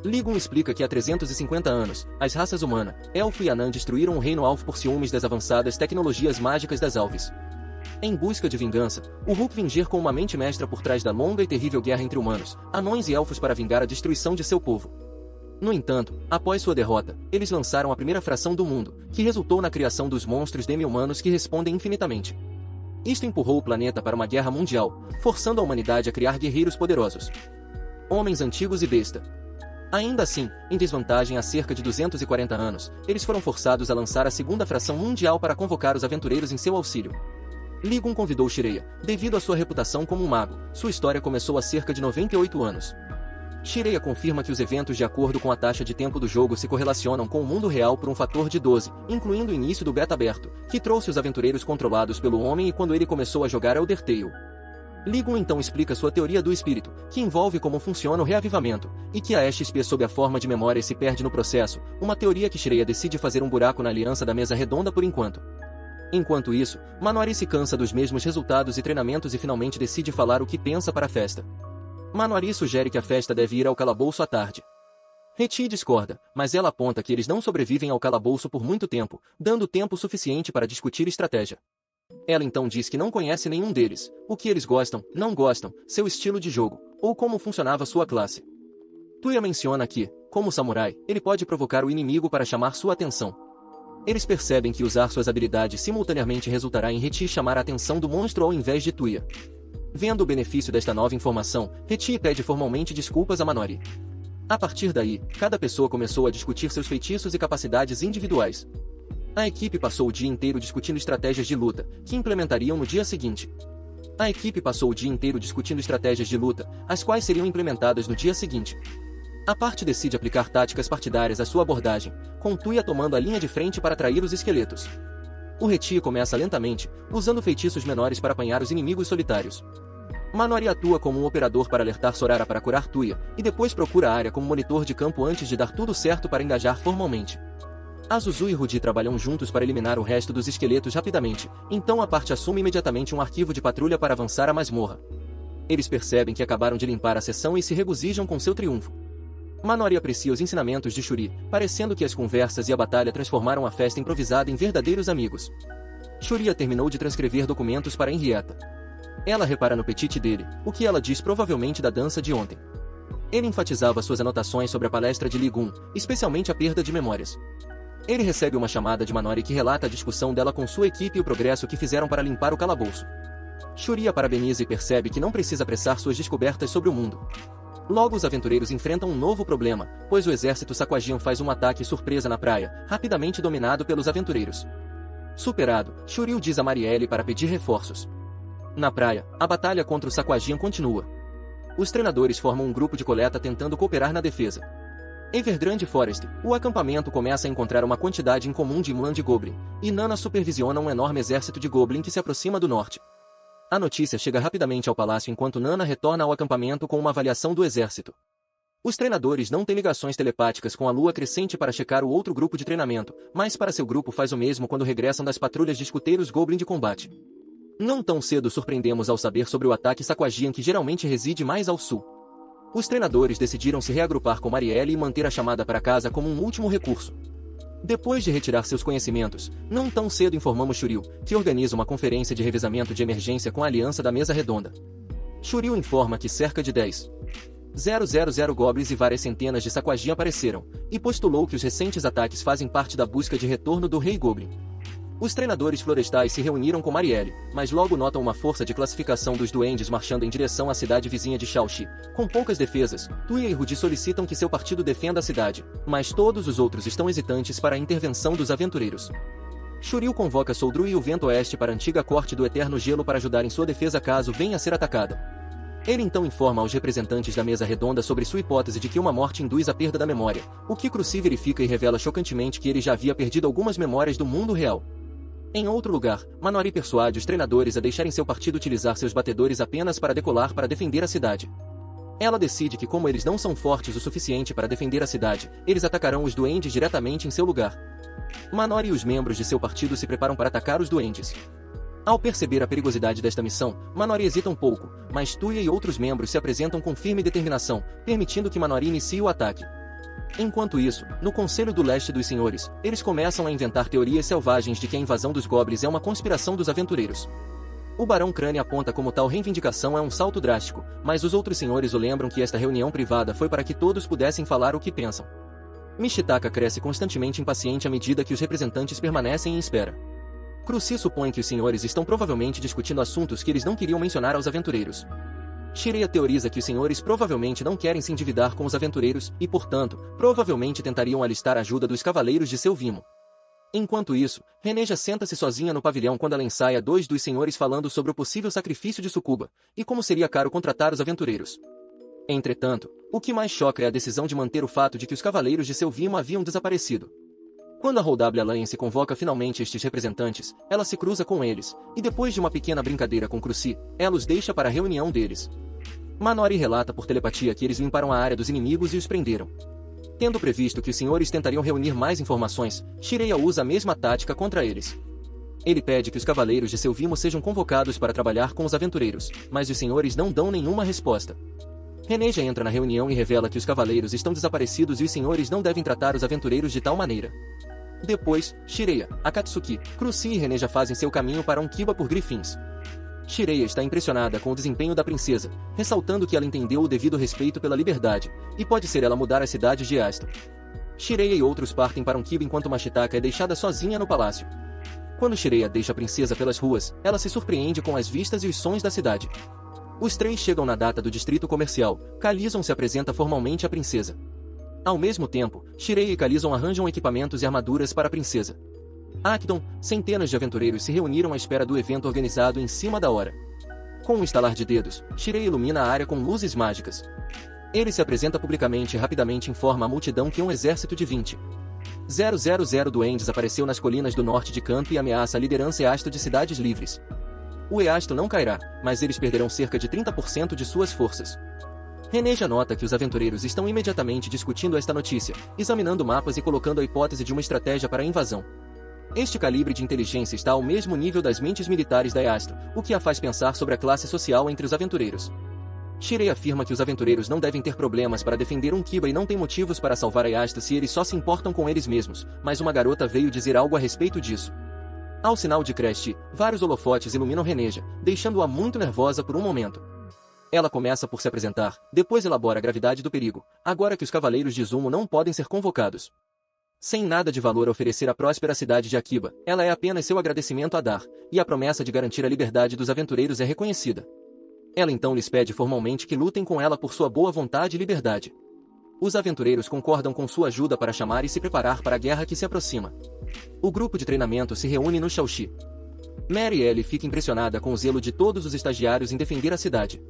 Li Gun explica que há 350 anos, as raças humana, elfo e anã destruíram o reino alvo por ciúmes das avançadas tecnologias mágicas das alves. Em busca de vingança, o Hulk vingir com uma mente mestra por trás da longa e terrível guerra entre humanos, anões e elfos para vingar a destruição de seu povo. No entanto, após sua derrota, eles lançaram a primeira fração do mundo, que resultou na criação dos monstros demi-humanos que respondem infinitamente. Isto empurrou o planeta para uma guerra mundial, forçando a humanidade a criar guerreiros poderosos. Homens antigos e besta. Ainda assim, em desvantagem há cerca de 240 anos, eles foram forçados a lançar a segunda fração mundial para convocar os aventureiros em seu auxílio. Li Gun convidou Shiraya, devido à sua reputação como um mago. Sua história começou há cerca de 98 anos. Shiraya confirma que os eventos de acordo com a taxa de tempo do jogo se correlacionam com o mundo real por um fator de 12, incluindo o início do beta aberto, que trouxe os aventureiros controlados pelo homem e quando ele começou a jogar Elder Tale. Li Gun então explica sua teoria do espírito, que envolve como funciona o reavivamento, e que a XP sob a forma de memória se perde no processo, uma teoria que Shiraya decide fazer um buraco na aliança da mesa redonda por enquanto. Enquanto isso, Manori se cansa dos mesmos resultados e treinamentos e finalmente decide falar o que pensa para a festa. Manori sugere que a festa deve ir ao calabouço à tarde. Heti discorda, mas ela aponta que eles não sobrevivem ao calabouço por muito tempo, dando tempo suficiente para discutir estratégia. Ela então diz que não conhece nenhum deles, o que eles gostam, não gostam, seu estilo de jogo, ou como funcionava sua classe. Tuya menciona que, como samurai, ele pode provocar o inimigo para chamar sua atenção. Eles percebem que usar suas habilidades simultaneamente resultará em Heti chamar a atenção do monstro ao invés de Tuya. Vendo o benefício desta nova informação, Heti pede formalmente desculpas a Manori. A partir daí, cada pessoa começou a discutir seus feitiços e capacidades individuais. A equipe passou o dia inteiro discutindo estratégias de luta, que implementariam no dia seguinte. A equipe passou o dia inteiro discutindo estratégias de luta, as quais seriam implementadas no dia seguinte. A parte decide aplicar táticas partidárias à sua abordagem, com Tuya tomando a linha de frente para atrair os esqueletos. O Heti começa lentamente, usando feitiços menores para apanhar os inimigos solitários. Manori atua como um operador para alertar Sorara para curar Tuya, e depois procura a área como monitor de campo antes de dar tudo certo para engajar formalmente. Azuzu e Rudi trabalham juntos para eliminar o resto dos esqueletos rapidamente, então a parte assume imediatamente um arquivo de patrulha para avançar à masmorra. Eles percebem que acabaram de limpar a seção e se regozijam com seu triunfo. Manori aprecia os ensinamentos de Shuri, parecendo que as conversas e a batalha transformaram a festa improvisada em verdadeiros amigos. Shuriya terminou de transcrever documentos para Henrietta. Ela repara no petite dele, o que ela diz provavelmente da dança de ontem. Ele enfatizava suas anotações sobre a palestra de Li Gun, especialmente a perda de memórias. Ele recebe uma chamada de Manori que relata a discussão dela com sua equipe e o progresso que fizeram para limpar o calabouço. Shuriya parabeniza e percebe que não precisa apressar suas descobertas sobre o mundo. Logo os aventureiros enfrentam um novo problema, pois o exército Saquagian faz um ataque surpresa na praia, rapidamente dominado pelos aventureiros. Superado, Shuryu diz a Marielle para pedir reforços. Na praia, a batalha contra o Saquagian continua. Os treinadores formam um grupo de coleta tentando cooperar na defesa. Evergrande Forest, o acampamento começa a encontrar uma quantidade incomum de Mulan de Goblin, e Nana supervisiona um enorme exército de Goblin que se aproxima do norte. A notícia chega rapidamente ao palácio enquanto Nana retorna ao acampamento com uma avaliação do exército. Os treinadores não têm ligações telepáticas com a lua crescente para checar o outro grupo de treinamento, mas para seu grupo faz o mesmo quando regressam das patrulhas de escuteiros Goblin de combate. Não tão cedo surpreendemos ao saber sobre o ataque Saquagian que geralmente reside mais ao sul. Os treinadores decidiram se reagrupar com Marielle e manter a chamada para casa como um último recurso. Depois de retirar seus conhecimentos, não tão cedo informamos Shuryu, que organiza uma conferência de revezamento de emergência com a aliança da mesa redonda. Shuryu informa que cerca de 10,000 goblins e várias centenas de Saquagian apareceram, e postulou que os recentes ataques fazem parte da busca de retorno do Rei Goblin. Os treinadores florestais se reuniram com Marielle, mas logo notam uma força de classificação dos duendes marchando em direção à cidade vizinha de Shaoxi. Com poucas defesas, Tuya e Rudi solicitam que seu partido defenda a cidade, mas todos os outros estão hesitantes para a intervenção dos aventureiros. Shuryu convoca Soldru e o Vento Oeste para a antiga corte do Eterno Gelo para ajudar em sua defesa caso venha a ser atacada. Ele então informa aos representantes da mesa redonda sobre sua hipótese de que uma morte induz a perda da memória, o que Cruci verifica e revela chocantemente que ele já havia perdido algumas memórias do mundo real. Em outro lugar, Manori persuade os treinadores a deixarem seu partido utilizar seus batedores apenas para decolar para defender a cidade. Ela decide que como eles não são fortes o suficiente para defender a cidade, eles atacarão os duendes diretamente em seu lugar. Manori e os membros de seu partido se preparam para atacar os duendes. Ao perceber a perigosidade desta missão, Manori hesita um pouco, mas Tuya e outros membros se apresentam com firme determinação, permitindo que Manori inicie o ataque. Enquanto isso, no Conselho do Leste dos Senhores, eles começam a inventar teorias selvagens de que a invasão dos goblins é uma conspiração dos aventureiros. O Barão Crane aponta como tal reivindicação é um salto drástico, mas os outros senhores o lembram que esta reunião privada foi para que todos pudessem falar o que pensam. Mishitaka cresce constantemente impaciente à medida que os representantes permanecem em espera. Cruci supõe que os senhores estão provavelmente discutindo assuntos que eles não queriam mencionar aos aventureiros. Shireya teoriza que os senhores provavelmente não querem se endividar com os aventureiros e, portanto, provavelmente tentariam alistar a ajuda dos cavaleiros de seu vimo. Enquanto isso, Reneja senta-se sozinha no pavilhão quando ela ensaia dois dos senhores falando sobre o possível sacrifício de Sukuba, e como seria caro contratar os aventureiros. Entretanto, o que mais choca é a decisão de manter o fato de que os cavaleiros de seu vimo haviam desaparecido. Quando a Holdable Alliance convoca finalmente estes representantes, ela se cruza com eles, e depois de uma pequena brincadeira com Cruci, ela os deixa para a reunião deles. Manori relata por telepatia que eles limparam a área dos inimigos e os prenderam. Tendo previsto que os senhores tentariam reunir mais informações, Shireya usa a mesma tática contra eles. Ele pede que os cavaleiros de seu vimo sejam convocados para trabalhar com os aventureiros, mas os senhores não dão nenhuma resposta. Reneja entra na reunião e revela que os cavaleiros estão desaparecidos e os senhores não devem tratar os aventureiros de tal maneira. Depois, Shireya, Akatsuki, Cruci e Reneja fazem seu caminho para um Kiba por Griffins. Shireya está impressionada com o desempenho da princesa, ressaltando que ela entendeu o devido respeito pela liberdade, e pode ser ela mudar as cidades de Asta. Shireya e outros partem para um Kiba enquanto Mashitaka é deixada sozinha no palácio. Quando Shireya deixa a princesa pelas ruas, ela se surpreende com as vistas e os sons da cidade. Os três chegam na data do distrito comercial. Kalizon se apresenta formalmente à princesa. Ao mesmo tempo, Shireya e Kalizon arranjam equipamentos e armaduras para a princesa. Akdon, centenas de aventureiros se reuniram à espera do evento organizado em cima da hora. Com um estalar de dedos, Shireya ilumina a área com luzes mágicas. Ele se apresenta publicamente e rapidamente informa à multidão que um exército de 20.000 duendes apareceu nas colinas do norte de Kanto e ameaça a liderança Easto de cidades livres. O Easto não cairá, mas eles perderão cerca de 30% de suas forças. Reneja nota que os aventureiros estão imediatamente discutindo esta notícia, examinando mapas e colocando a hipótese de uma estratégia para a invasão. Este calibre de inteligência está ao mesmo nível das mentes militares da Easto, o que a faz pensar sobre a classe social entre os aventureiros. Shireya afirma que os aventureiros não devem ter problemas para defender um Kiba e não têm motivos para salvar a Easto se eles só se importam com eles mesmos, mas uma garota veio dizer algo a respeito disso. Ao sinal de Crest, vários holofotes iluminam Reneja, deixando-a muito nervosa por um momento. Ela começa por se apresentar, depois elabora a gravidade do perigo, agora que os cavaleiros de Izumo não podem ser convocados. Sem nada de valor a oferecer à próspera cidade de Akiba, ela é apenas seu agradecimento a dar, e a promessa de garantir a liberdade dos aventureiros é reconhecida. Ela então lhes pede formalmente que lutem com ela por sua boa vontade e liberdade. Os aventureiros concordam com sua ajuda para chamar e se preparar para a guerra que se aproxima. O grupo de treinamento se reúne no Shaoxi. Mary Ellie fica impressionada com o zelo de todos os estagiários em defender a cidade.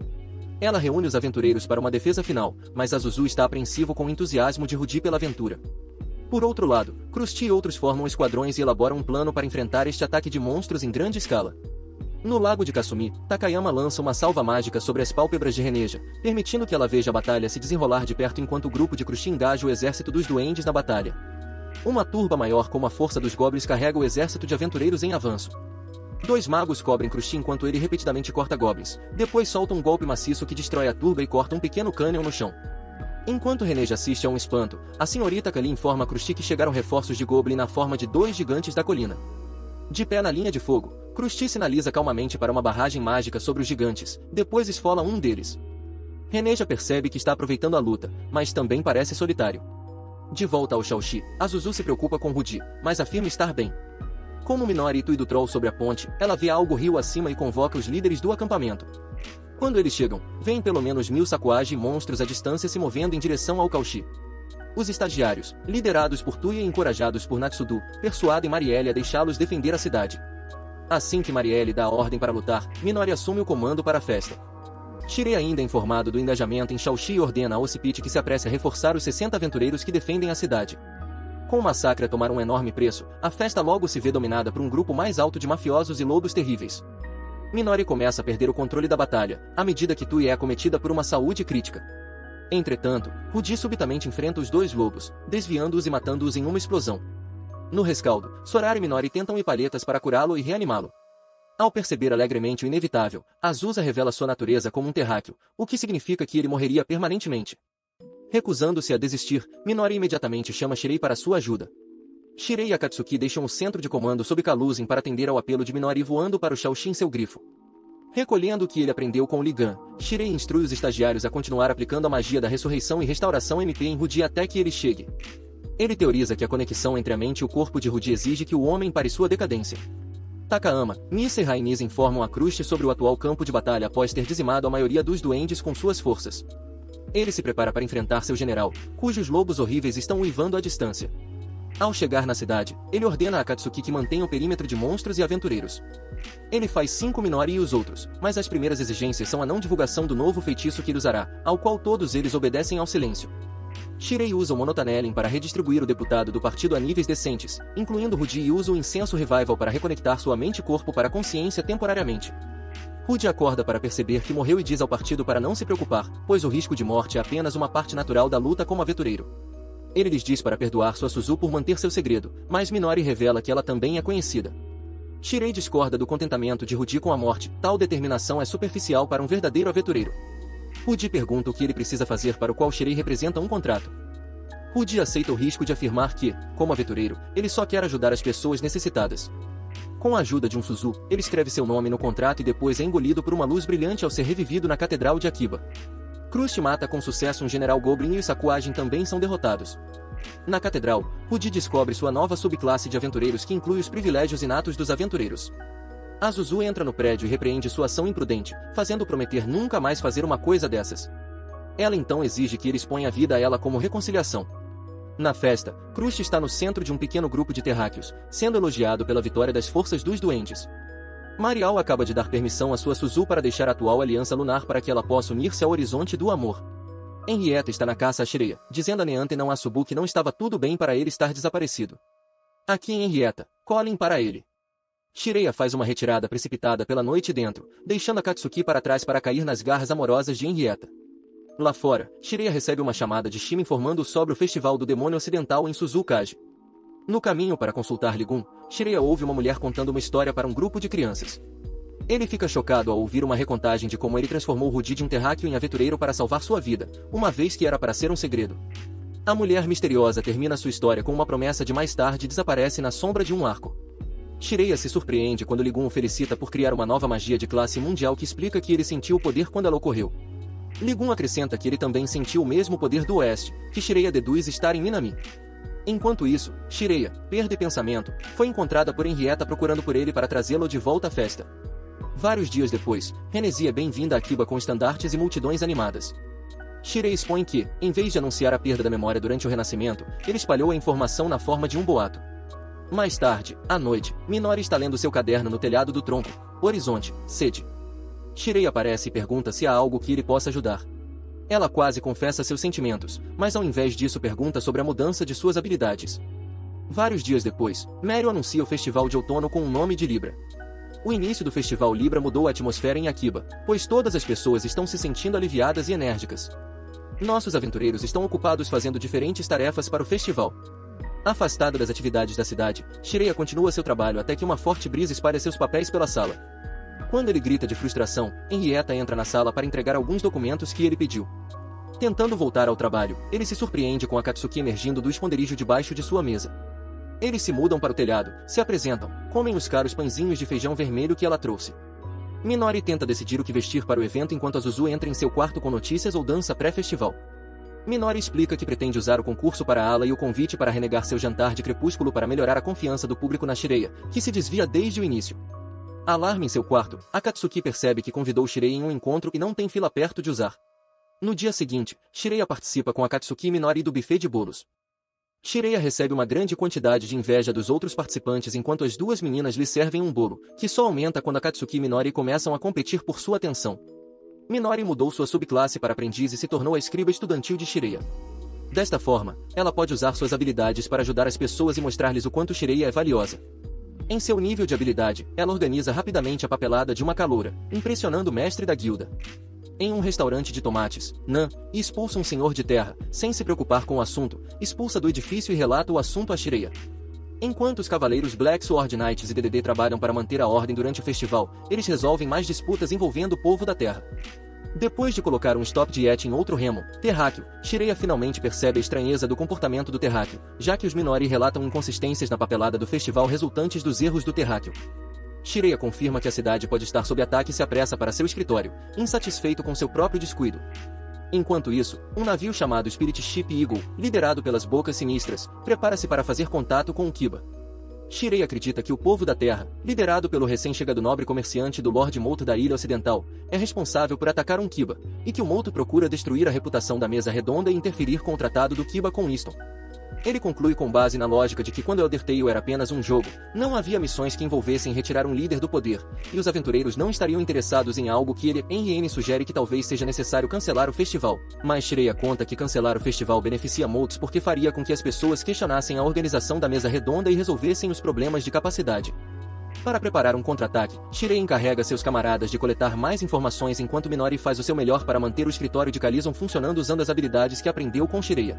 Ela reúne os aventureiros para uma defesa final, mas Azuzu está apreensivo com o entusiasmo de Rudi pela aventura. Por outro lado, Krusty e outros formam esquadrões e elaboram um plano para enfrentar este ataque de monstros em grande escala. No lago de Kasumi, Takayama lança uma salva mágica sobre as pálpebras de Reneja, permitindo que ela veja a batalha se desenrolar de perto enquanto o grupo de Krusty engaja o exército dos duendes na batalha. Uma turba maior como a força dos goblins carrega o exército de aventureiros em avanço. Dois magos cobrem Krusty enquanto ele repetidamente corta goblins, depois solta um golpe maciço que destrói a turba e corta um pequeno cânion no chão. Enquanto Reneja assiste a um espanto, a senhorita Kali informa a Krusty que chegaram reforços de goblin na forma de dois gigantes da colina. De pé na linha de fogo, Krusty sinaliza calmamente para uma barragem mágica sobre os gigantes, depois esfola um deles. Reneja percebe que está aproveitando a luta, mas também parece solitário. De volta ao Shaoxi, Azuzu se preocupa com Rudi, mas afirma estar bem. Como Minori e Tui do Troll sobre a ponte, ela vê algo rio acima e convoca os líderes do acampamento. Quando eles chegam, veem pelo menos 1000 Sakuage e monstros à distância se movendo em direção ao Cauchi. Os estagiários, liderados por Tui e encorajados por Natsudu, persuadem Marielle a deixá-los defender a cidade. Assim que Marielle dá a ordem para lutar, Minori assume o comando para a festa. Shirei ainda é informado do engajamento em Shaoxi e ordena a Ocipit que se apresse a reforçar os 60 aventureiros que defendem a cidade. Com o massacre a tomar um enorme preço, a festa logo se vê dominada por um grupo mais alto de mafiosos e lobos terríveis. Minori começa a perder o controle da batalha, à medida que Tui é acometida por uma saúde crítica. Entretanto, Rudi subitamente enfrenta os dois lobos, desviando-os e matando-os em uma explosão. No rescaldo, Sorara e Minori tentam ir palhetas para curá-lo e reanimá-lo. Ao perceber alegremente o inevitável, Azusa revela sua natureza como um terráqueo, o que significa que ele morreria permanentemente. Recusando-se a desistir, Minori imediatamente chama Shirei para sua ajuda. Shirei e Akatsuki deixam o centro de comando sob Kaluzen para atender ao apelo de Minori voando para o Shaoxi em seu grifo. Recolhendo o que ele aprendeu com o Ligan, Shirei instrui os estagiários a continuar aplicando a magia da ressurreição e restauração MP em Rudi até que ele chegue. Ele teoriza que a conexão entre a mente e o corpo de Rudy exige que o homem pare sua decadência. Takahama, Misa e Rainis informam a Crush sobre o atual campo de batalha após ter dizimado a maioria dos duendes com suas forças. Ele se prepara para enfrentar seu general, cujos lobos horríveis estão uivando à distância. Ao chegar na cidade, ele ordena a Akatsuki que mantenha o perímetro de monstros e aventureiros. Ele faz 5 Minori e os outros, mas as primeiras exigências são a não divulgação do novo feitiço que ele usará, ao qual todos eles obedecem ao silêncio. Shirei usa o Monotanelin para redistribuir o deputado do partido a níveis decentes, incluindo Rudy, e usa o incenso Revival para reconectar sua mente e corpo para a consciência temporariamente. Rudy acorda para perceber que morreu e diz ao partido para não se preocupar, pois o risco de morte é apenas uma parte natural da luta como aventureiro. Ele lhes diz para perdoar sua Suzu por manter seu segredo, mas Minori revela que ela também é conhecida. Shirei discorda do contentamento de Rudy com a morte, tal determinação é superficial para um verdadeiro aventureiro. Rudy pergunta o que ele precisa fazer, para o qual Shirei representa um contrato. Rudy aceita o risco de afirmar que, como aventureiro, ele só quer ajudar as pessoas necessitadas. Com a ajuda de um Suzu, ele escreve seu nome no contrato e depois é engolido por uma luz brilhante ao ser revivido na Catedral de Akiba. Crush mata com sucesso um general Goblin e os Sakuagin também são derrotados. Na Catedral, Rudy descobre sua nova subclasse de aventureiros que inclui os privilégios inatos dos aventureiros. A Suzu entra no prédio e repreende sua ação imprudente, fazendo prometer nunca mais fazer uma coisa dessas. Ela então exige que ele exponha a vida a ela como reconciliação. Na festa, Crush está no centro de um pequeno grupo de terráqueos, sendo elogiado pela vitória das forças dos duendes. Marial acaba de dar permissão à sua Suzu para deixar a atual aliança lunar para que ela possa unir-se ao horizonte do amor. Henrietta está na caça à Shirei, dizendo a Neante não Asubu que não estava tudo bem para ele estar desaparecido. Aqui em Henrietta, Colin para ele. Shirei faz uma retirada precipitada pela noite dentro, deixando a Katsuki para trás para cair nas garras amorosas de Henrietta. Lá fora, Shirei recebe uma chamada de Shima informando sobre o Festival do Demônio Ocidental em Suzukaji. No caminho para consultar Ligun, Shirei ouve uma mulher contando uma história para um grupo de crianças. Ele fica chocado ao ouvir uma recontagem de como ele transformou Rudy de um terráqueo em aventureiro para salvar sua vida, uma vez que era para ser um segredo. A mulher misteriosa termina sua história com uma promessa de mais tarde e desaparece na sombra de um arco. Shirei se surpreende quando Ligun o felicita por criar uma nova magia de classe mundial que explica que ele sentiu o poder quando ela ocorreu. Ligun acrescenta que ele também sentiu o mesmo poder do Oeste, que Shirei deduz estar em Minami. Enquanto isso, Shirei, perde pensamento, foi encontrada por Henrietta procurando por ele para trazê-lo de volta à festa. Vários dias depois, Renesi é bem-vinda a Akiba com estandartes e multidões animadas. Shirei expõe que, em vez de anunciar a perda da memória durante o renascimento, ele espalhou a informação na forma de um boato. Mais tarde, à noite, Minori está lendo seu caderno no telhado do tronco, horizonte, sede. Shirei aparece e pergunta se há algo que ele possa ajudar. Ela quase confessa seus sentimentos, mas ao invés disso pergunta sobre a mudança de suas habilidades. Vários dias depois, Merio anuncia o festival de outono com o nome de Libra. O início do festival Libra mudou a atmosfera em Akiba, pois todas as pessoas estão se sentindo aliviadas e enérgicas. Nossos aventureiros estão ocupados fazendo diferentes tarefas para o festival. Afastada das atividades da cidade, Shirei continua seu trabalho até que uma forte brisa espalha seus papéis pela sala. Quando ele grita de frustração, Henrietta entra na sala para entregar alguns documentos que ele pediu. Tentando voltar ao trabalho, ele se surpreende com a Katsuki emergindo do esconderijo debaixo de sua mesa. Eles se mudam para o telhado, se apresentam, comem os caros pãezinhos de feijão vermelho que ela trouxe. Minori tenta decidir o que vestir para o evento enquanto a Suzu entra em seu quarto com notícias ou dança pré-festival. Minori explica que pretende usar o concurso para a ala e o convite para renegar seu jantar de crepúsculo para melhorar a confiança do público na Shirei, que se desvia desde o início. Alarme em seu quarto, Akatsuki percebe que convidou Shirei em um encontro e não tem fila perto de usar. No dia seguinte, Shirei participa com Akatsuki e Minori do buffet de bolos. Shirei recebe uma grande quantidade de inveja dos outros participantes enquanto as duas meninas lhe servem um bolo, que só aumenta quando Akatsuki e Minori começam a competir por sua atenção. Minori mudou sua subclasse para aprendiz e se tornou a escriba estudantil de Shirei. Desta forma, ela pode usar suas habilidades para ajudar as pessoas e mostrar-lhes o quanto Shirei é valiosa. Em seu nível de habilidade, ela organiza rapidamente a papelada de uma caloura, impressionando o mestre da guilda. Em um restaurante de tomates, Nan expulsa um senhor de terra, sem se preocupar com o assunto, expulsa do edifício e relata o assunto a Shirei. Enquanto os cavaleiros Black Sword Knights e DDD trabalham para manter a ordem durante o festival, eles resolvem mais disputas envolvendo o povo da Terra. Depois de colocar um stop de Yeti em outro remo, terráqueo, Shirei finalmente percebe a estranheza do comportamento do terráqueo, já que os Minori relatam inconsistências na papelada do festival resultantes dos erros do terráqueo. Shirei confirma que a cidade pode estar sob ataque e se apressa para seu escritório, insatisfeito com seu próprio descuido. Enquanto isso, um navio chamado Spirit Ship Eagle, liderado pelas Bocas Sinistras, prepara-se para fazer contato com o Kiba. Shirei acredita que o povo da Terra, liderado pelo recém-chegado nobre comerciante do Lord Moto da Ilha Ocidental, é responsável por atacar um Kiba, e que o Moto procura destruir a reputação da Mesa Redonda e interferir com o tratado do Kiba com Easton. Ele conclui com base na lógica de que quando Elder Tale era apenas um jogo, não havia missões que envolvessem retirar um líder do poder, e os aventureiros não estariam interessados em algo que ele, NN, sugere que talvez seja necessário cancelar o festival, mas Shirei conta que cancelar o festival beneficia Motos porque faria com que as pessoas questionassem a organização da Mesa Redonda e resolvessem os problemas de capacidade. Para preparar um contra-ataque, Shirei encarrega seus camaradas de coletar mais informações enquanto Minori faz o seu melhor para manter o escritório de Calizon funcionando usando as habilidades que aprendeu com Shirei.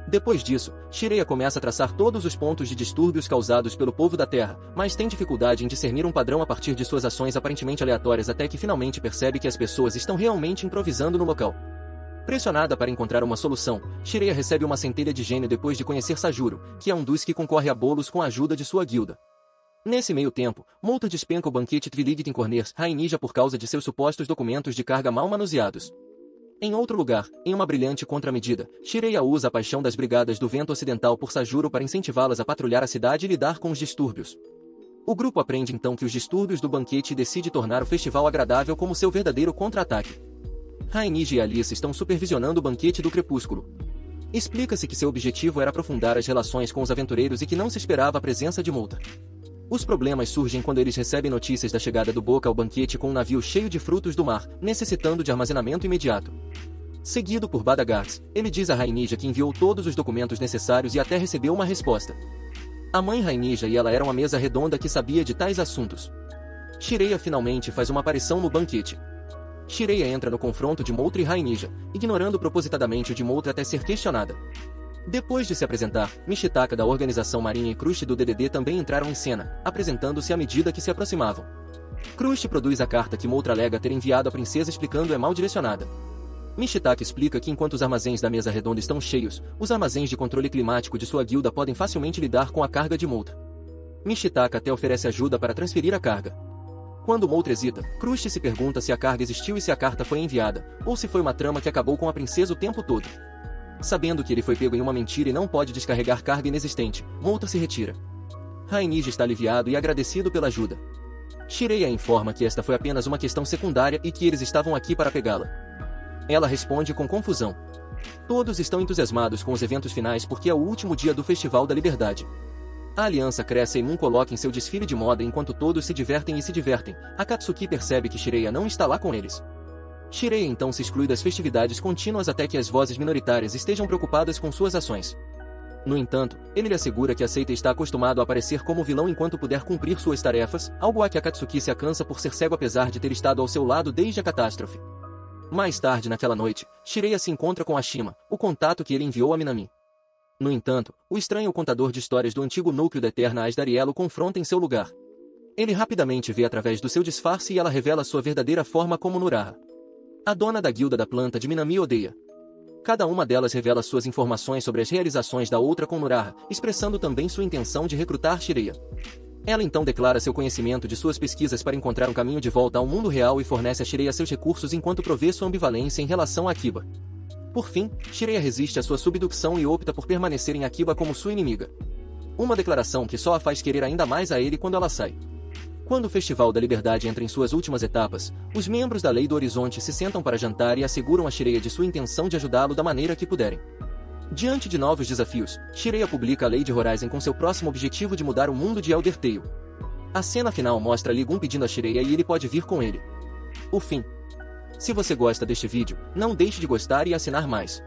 Depois disso, Shirei começa a traçar todos os pontos de distúrbios causados pelo povo da Terra, mas tem dificuldade em discernir um padrão a partir de suas ações aparentemente aleatórias até que finalmente percebe que as pessoas estão realmente improvisando no local. Pressionada para encontrar uma solução, Shirei recebe uma centelha de gênio depois de conhecer Sajuro, que é um dos que concorre a bolos com a ajuda de sua guilda. Nesse meio tempo, Molta despenca o banquete Twiligit em Corners Rainija por causa de seus supostos documentos de carga mal manuseados. Em outro lugar, em uma brilhante contramedida, Shirei usa a paixão das Brigadas do Vento Ocidental por Sajuro para incentivá-las a patrulhar a cidade e lidar com os distúrbios. O grupo aprende então que os distúrbios do banquete decide tornar o festival agradável como seu verdadeiro contra-ataque. Rainija e Alice estão supervisionando o banquete do crepúsculo. Explica-se que seu objetivo era aprofundar as relações com os aventureiros e que não se esperava a presença de Molta. Os problemas surgem quando eles recebem notícias da chegada do Boca ao banquete com um navio cheio de frutos do mar, necessitando de armazenamento imediato. Seguido por Badagards, ele diz a Rainija que enviou todos os documentos necessários e até recebeu uma resposta. A mãe Rainija e ela eram a mesa redonda que sabia de tais assuntos. Shireia finalmente faz uma aparição no banquete. Shireia entra no confronto de Moltra e Rainija, ignorando propositadamente o de Moltra até ser questionada. Depois de se apresentar, Mishitaka da Organização Marinha e Crush do DDD também entraram em cena, apresentando-se à medida que se aproximavam. Crush produz a carta que Moltra alega ter enviado à princesa explicando é mal direcionada. Mishitaka explica que enquanto os armazéns da Mesa Redonda estão cheios, os armazéns de controle climático de sua guilda podem facilmente lidar com a carga de Moltra. Mishitaka até oferece ajuda para transferir a carga. Quando Moltra hesita, Crush se pergunta se a carga existiu e se a carta foi enviada, ou se foi uma trama que acabou com a princesa o tempo todo. Sabendo que ele foi pego em uma mentira e não pode descarregar carga inexistente, Moltra se retira. Rainija está aliviado e agradecido pela ajuda. Shireia informa que esta foi apenas uma questão secundária e que eles estavam aqui para pegá-la. Ela responde com confusão. Todos estão entusiasmados com os eventos finais porque é o último dia do Festival da Liberdade. A aliança cresce e Moon coloca em seu desfile de moda enquanto todos se divertem e se divertem. Akatsuki percebe que Shireia não está lá com eles. Shireia então se exclui das festividades contínuas até que as vozes minoritárias estejam preocupadas com suas ações. No entanto, ele lhe assegura que aceita e está acostumado a aparecer como vilão enquanto puder cumprir suas tarefas, algo a que Akatsuki se acansa por ser cego apesar de ter estado ao seu lado desde a catástrofe. Mais tarde naquela noite, Shireia se encontra com Ashima, o contato que ele enviou a Minami. No entanto, o estranho contador de histórias do antigo núcleo da Eterna Asdariel o confronta em seu lugar. Ele rapidamente vê através do seu disfarce e ela revela sua verdadeira forma como Nuraha. A dona da guilda da planta de Minami odeia. Cada uma delas revela suas informações sobre as realizações da outra com Nuraha, expressando também sua intenção de recrutar Shireia. Ela então declara seu conhecimento de suas pesquisas para encontrar um caminho de volta ao mundo real e fornece a Shireia seus recursos enquanto provê sua ambivalência em relação a Akiba. Por fim, Shireia resiste à sua subducção e opta por permanecer em Akiba como sua inimiga. Uma declaração que só a faz querer ainda mais a ele quando ela sai. Quando o Festival da Liberdade entra em suas últimas etapas, os membros da Lei do Horizonte se sentam para jantar e asseguram a Shireia de sua intenção de ajudá-lo da maneira que puderem. Diante de novos desafios, Shireia publica a Lei de Horizon com seu próximo objetivo de mudar o mundo de Elder Tale. A cena final mostra Ligun pedindo a Shireia e ele pode vir com ele. O fim. Se você gosta deste vídeo, não deixe de gostar e assinar mais.